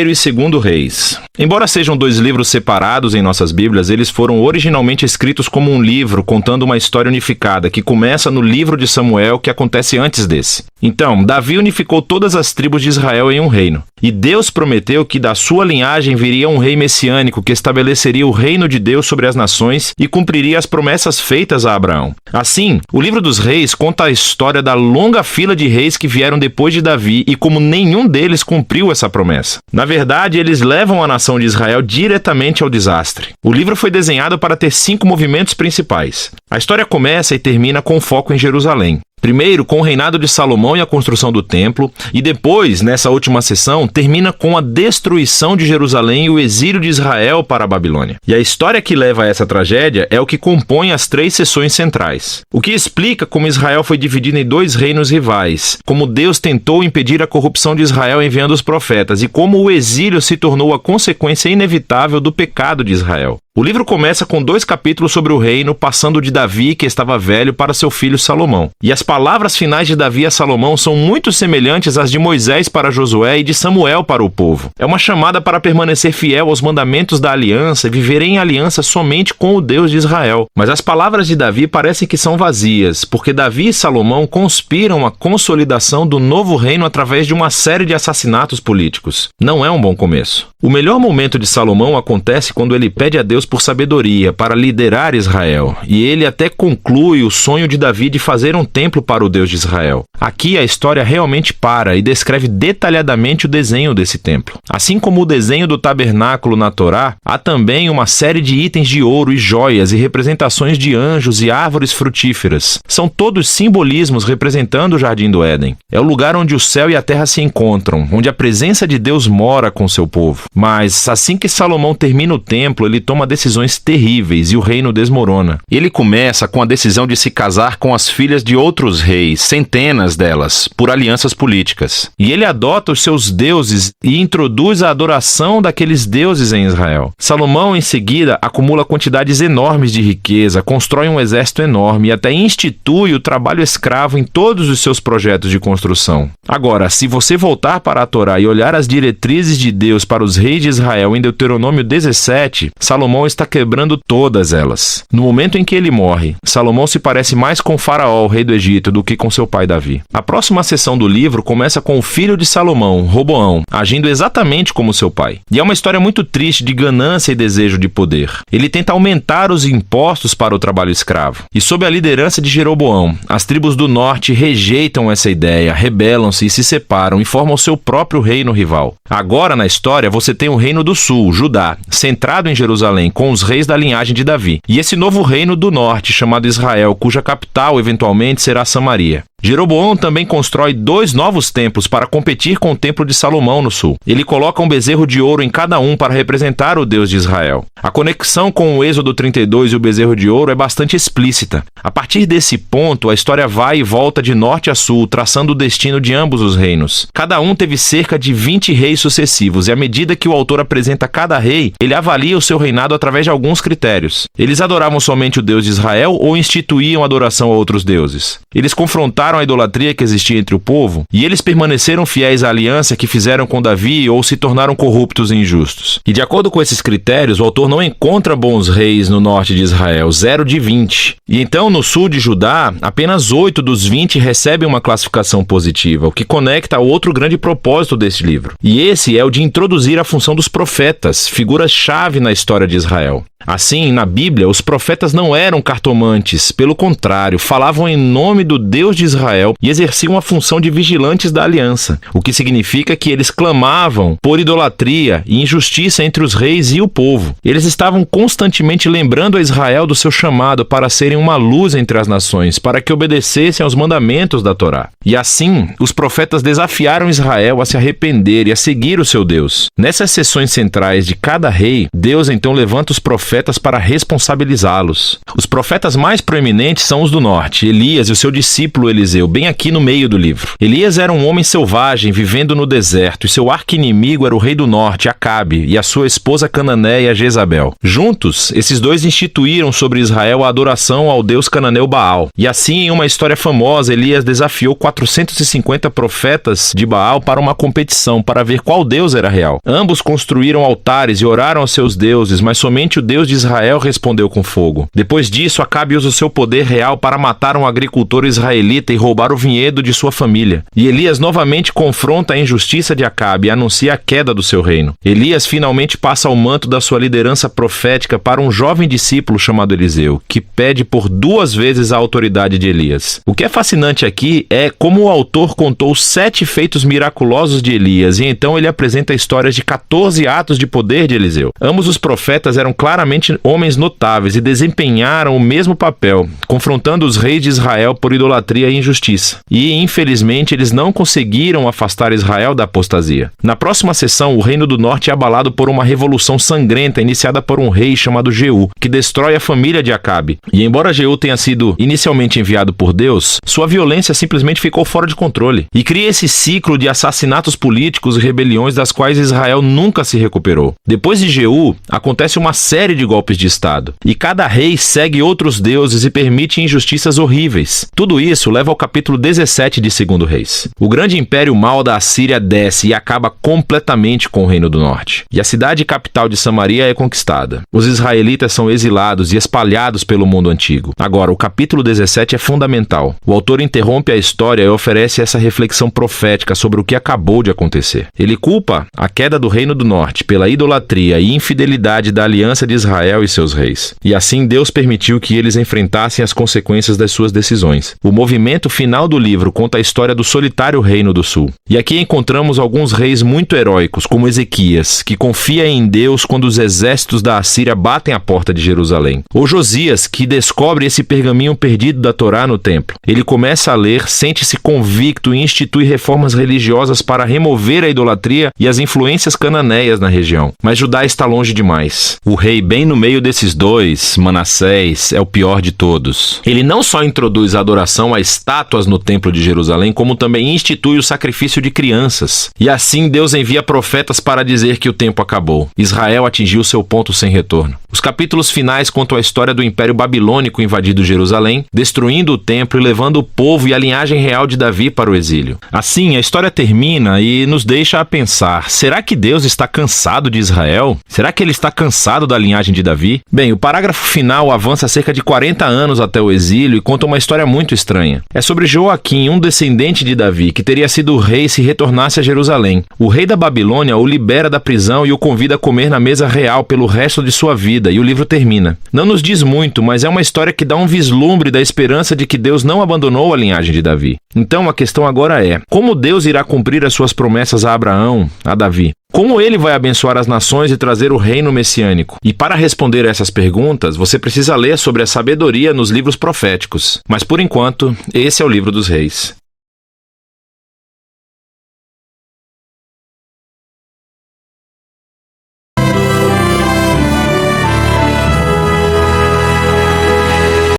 E segundo Reis. Embora sejam dois livros separados em nossas Bíblias, eles foram originalmente escritos como um livro contando uma história unificada, que começa no livro de Samuel, que acontece antes desse. Então, Davi unificou todas as tribos de Israel em um reino. E Deus prometeu que da sua linhagem viria um rei messiânico que estabeleceria o reino de Deus sobre as nações e cumpriria as promessas feitas a Abraão. Assim, o livro dos Reis conta a história da longa fila de reis que vieram depois de Davi e como nenhum deles cumpriu essa promessa. Na verdade, eles levam a nação de Israel diretamente ao desastre. O livro foi desenhado para ter 5 movimentos principais. A história começa e termina com foco em Jerusalém. Primeiro, com o reinado de Salomão e a construção do templo, e depois, nessa última sessão, termina com a destruição de Jerusalém e o exílio de Israel para a Babilônia. E a história que leva a essa tragédia é o que compõe as 3 sessões centrais. O que explica como Israel foi dividido em 2 reinos rivais, como Deus tentou impedir a corrupção de Israel enviando os profetas, e como o exílio se tornou a consequência inevitável do pecado de Israel. O livro começa com 2 capítulos sobre o reino, passando de Davi, que estava velho, para seu filho Salomão. E as palavras finais de Davi a Salomão são muito semelhantes às de Moisés para Josué e de Samuel para o povo. É uma chamada para permanecer fiel aos mandamentos da aliança e viver em aliança somente com o Deus de Israel. Mas as palavras de Davi parecem que são vazias, porque Davi e Salomão conspiram a consolidação do novo reino através de uma série de assassinatos políticos. Não é um bom começo. O melhor momento de Salomão acontece quando ele pede a Deus por sabedoria para liderar Israel, e ele até conclui o sonho de Davi de fazer um templo para o Deus de Israel. Aqui a história realmente para e descreve detalhadamente o desenho desse templo. Assim como o desenho do tabernáculo na Torá, há também uma série de itens de ouro e joias e representações de anjos e árvores frutíferas. São todos simbolismos representando o Jardim do Éden. É o lugar onde o céu e a terra se encontram, onde a presença de Deus mora com seu povo. Mas assim que Salomão termina o templo, ele toma decisões terríveis e o reino desmorona. Ele começa com a decisão de se casar com as filhas de outros reis, centenas delas, por alianças políticas. E ele adota os seus deuses e introduz a adoração daqueles deuses em Israel. Salomão, em seguida, acumula quantidades enormes de riqueza, constrói um exército enorme e até institui o trabalho escravo em todos os seus projetos de construção. Agora, se você voltar para a Torá e olhar as diretrizes de Deus para os reis de Israel em Deuteronômio 17, Salomão está quebrando todas elas. No momento em que ele morre, Salomão se parece mais com Faraó, o rei do Egito, do que com seu pai Davi. A próxima seção do livro começa com o filho de Salomão, Roboão, agindo exatamente como seu pai. E é uma história muito triste de ganância e desejo de poder. Ele tenta aumentar os impostos para o trabalho escravo. E sob a liderança de Jeroboão, as tribos do norte rejeitam essa ideia, rebelam-se e se separam e formam seu próprio reino rival. Agora, na história, você tem o reino do sul, Judá, centrado em Jerusalém, com os reis da linhagem de Davi. E esse novo reino do norte, chamado Israel, cuja capital eventualmente será Samaria. Jeroboão também constrói 2 novos templos para competir com o templo de Salomão no sul. Ele coloca um bezerro de ouro em cada um para representar o Deus de Israel. A conexão com o Êxodo 32 e o bezerro de ouro é bastante explícita. A partir desse ponto, a história vai e volta de norte a sul, traçando o destino de ambos os reinos. Cada um teve cerca de 20 reis sucessivos, e à medida que o autor apresenta cada rei, ele avalia o seu reinado através de alguns critérios. Eles adoravam somente o Deus de Israel ou instituíam adoração a outros deuses? Eles confrontaram a idolatria que existia entre o povo, e eles permaneceram fiéis à aliança que fizeram com Davi ou se tornaram corruptos e injustos. E de acordo com esses critérios, o autor não encontra bons reis no norte de Israel, 0 de 20. E então, no sul de Judá, apenas 8 dos 20 recebem uma classificação positiva, o que conecta ao outro grande propósito deste livro. E esse é o de introduzir a função dos profetas, figuras-chave na história de Israel. Assim, na Bíblia, os profetas não eram cartomantes, pelo contrário, falavam em nome do Deus de Israel e exerciam a função de vigilantes da aliança, o que significa que eles clamavam por idolatria e injustiça entre os reis e o povo. Eles estavam constantemente lembrando a Israel do seu chamado para serem uma luz entre as nações, para que obedecessem aos mandamentos da Torá. E assim, os profetas desafiaram Israel a se arrepender e a seguir o seu Deus. Nessas sessões centrais de cada rei, Deus então levanta os profetas profetas para responsabilizá-los. Os profetas mais proeminentes são os do norte, Elias e o seu discípulo Eliseu, bem aqui no meio do livro. Elias era um homem selvagem, vivendo no deserto, e seu arqui-inimigo era o rei do norte, Acabe, e a sua esposa cananeia, Jezabel. Juntos, esses dois instituíram sobre Israel a adoração ao deus cananeu Baal. E assim, em uma história famosa, Elias desafiou 450 profetas de Baal para uma competição, para ver qual deus era real. Ambos construíram altares e oraram aos seus deuses, mas somente o Deus de Israel respondeu com fogo. Depois disso, Acabe usa o seu poder real para matar um agricultor israelita e roubar o vinhedo de sua família. E Elias novamente confronta a injustiça de Acabe e anuncia a queda do seu reino. Elias finalmente passa o manto da sua liderança profética para um jovem discípulo chamado Eliseu, que pede por 2 vezes a autoridade de Elias. O que é fascinante aqui é como o autor contou 7 feitos miraculosos de Elias, e então ele apresenta histórias de 14 atos de poder de Eliseu. Ambos os profetas eram claramente homens notáveis e desempenharam o mesmo papel, confrontando os reis de Israel por idolatria e injustiça. E, infelizmente, eles não conseguiram afastar Israel da apostasia. Na próxima sessão, o reino do norte é abalado por uma revolução sangrenta iniciada por um rei chamado Jeú, que destrói a família de Acabe. E embora Jeú tenha sido inicialmente enviado por Deus, sua violência simplesmente ficou fora de controle e cria esse ciclo de assassinatos políticos e rebeliões das quais Israel nunca se recuperou. Depois de Jeú, acontece uma série de golpes de Estado, e cada rei segue outros deuses e permite injustiças horríveis. Tudo isso leva ao capítulo 17 de 2 Reis. O grande império mau da Assíria desce e acaba completamente com o reino do norte. E a cidade capital de Samaria é conquistada. Os israelitas são exilados e espalhados pelo mundo antigo. Agora, o capítulo 17 é fundamental. O autor interrompe a história e oferece essa reflexão profética sobre o que acabou de acontecer. Ele culpa a queda do reino do norte pela idolatria e infidelidade da aliança de Israel e seus reis. E assim Deus permitiu que eles enfrentassem as consequências das suas decisões. O movimento final do livro conta a história do solitário reino do sul. E aqui encontramos alguns reis muito heróicos, como Ezequias, que confia em Deus quando os exércitos da Assíria batem a porta de Jerusalém. Ou Josias, que descobre esse pergaminho perdido da Torá no templo. Ele começa a ler, sente-se convicto e institui reformas religiosas para remover a idolatria e as influências cananeias na região. Mas Judá está longe demais. O rei bem no meio desses dois, Manassés, é o pior de todos. Ele não só introduz a adoração a estátuas no templo de Jerusalém, como também institui o sacrifício de crianças. E assim Deus envia profetas para dizer que o tempo acabou. Israel atingiu seu ponto sem retorno. Os capítulos finais contam a história do Império Babilônico invadindo Jerusalém, destruindo o templo e levando o povo e a linhagem real de Davi para o exílio. Assim, a história termina e nos deixa a pensar: será que Deus está cansado de Israel? Será que ele está cansado da linhagem de Davi? Bem, o parágrafo final avança cerca de 40 anos até o exílio e conta uma história muito estranha. É sobre Joaquim, um descendente de Davi, que teria sido rei se retornasse a Jerusalém. O rei da Babilônia o libera da prisão e o convida a comer na mesa real pelo resto de sua vida, e o livro termina. Não nos diz muito, mas é uma história que dá um vislumbre da esperança de que Deus não abandonou a linhagem de Davi. Então a questão agora é: como Deus irá cumprir as suas promessas a Abraão, a Davi? Como ele vai abençoar as nações e trazer o reino messiânico? E para responder a essas perguntas, você precisa ler sobre a sabedoria nos livros proféticos. Mas por enquanto, esse é o livro dos reis.